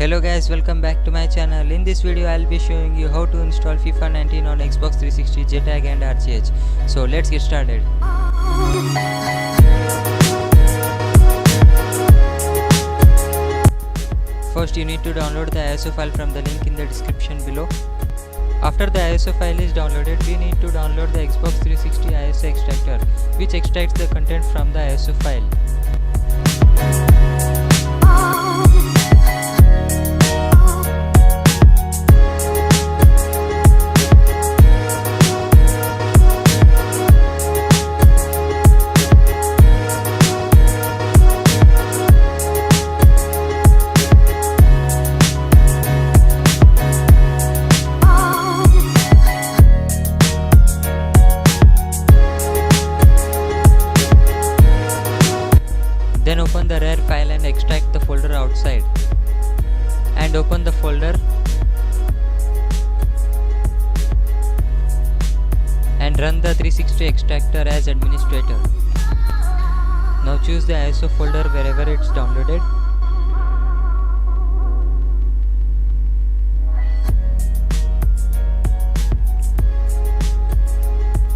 Hello guys, welcome back to my channel. In this video I'll be showing you how to install FIFA 19 on Xbox 360, Jtag and RCH. So let's get started. First you need to download the ISO file from the link in the description below. After the ISO file is downloaded, we need to download the Xbox 360 ISO extractor, which extracts the content from the ISO file. Then open the RAR file and extract the folder outside. And open the folder and run the 360 extractor as administrator. Now choose the ISO folder wherever it's downloaded.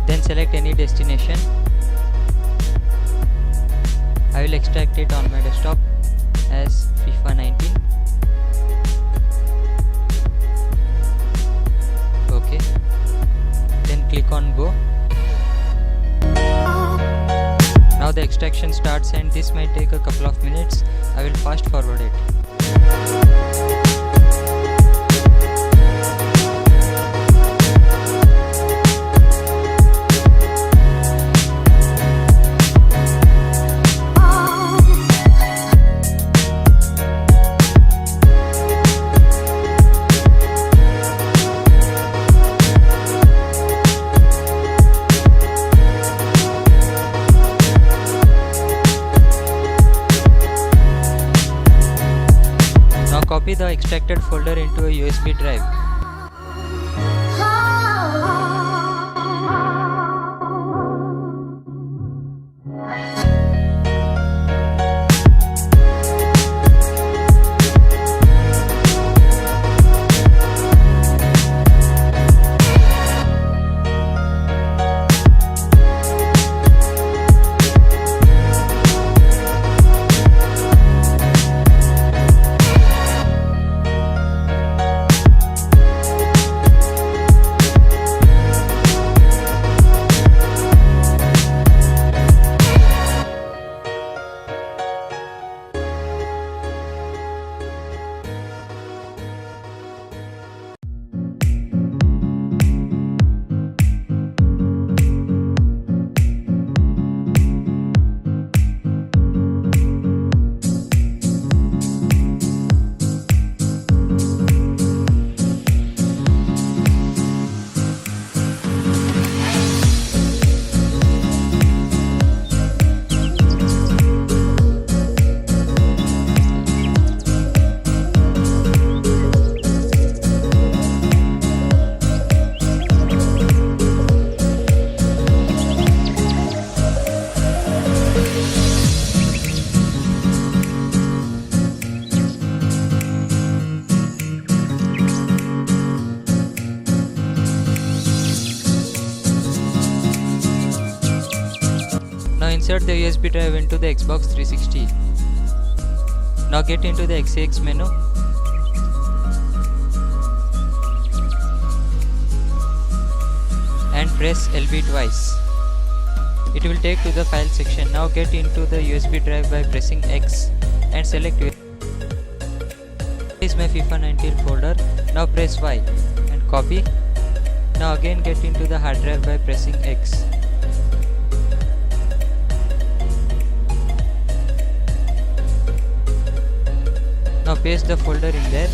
Then select any destination. I will extract it on my desktop as FIFA 19. Okay. Then click on go. Now the extraction starts and this might take a couple of minutes. I will fast forward it. Copy the extracted folder into a USB drive. Now insert the USB drive into the Xbox 360. Now get into the XAX menu. And press LB twice. It will take to the file section. Now get into the USB drive by pressing X and select this is my FIFA 19 folder. Now press Y and copy. Now again get into the hard drive by pressing X. Now paste the folder in there.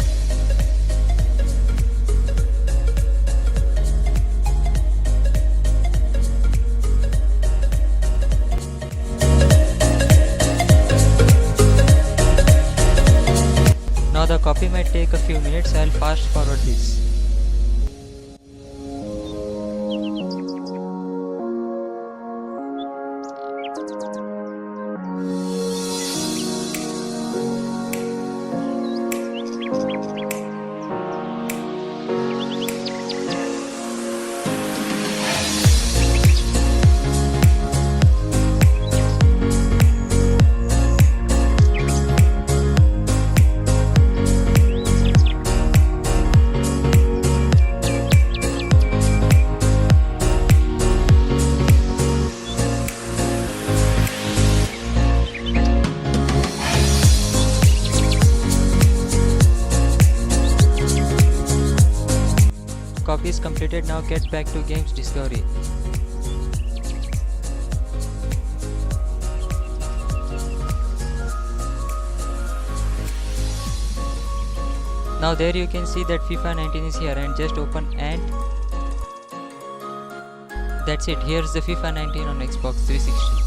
Now the copy might take a few minutes. I'll fast forward this. copy is completed. Now get back to games discovery. Now there you can see that FIFA 19 is here, and just open, and that's it. Here's the FIFA 19 on Xbox 360.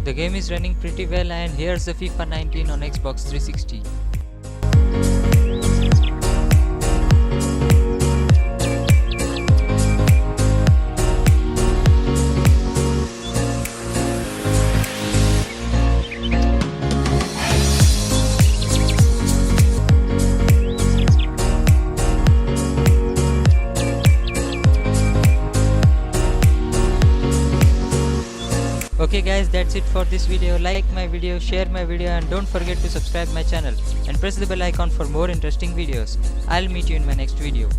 The game is running pretty well, and here's the FIFA 19 on Xbox 360. Okay guys, that's it for this video. Like my video, share my video, and don't forget to subscribe my channel and press the bell icon for more interesting videos. I'll meet you in my next video.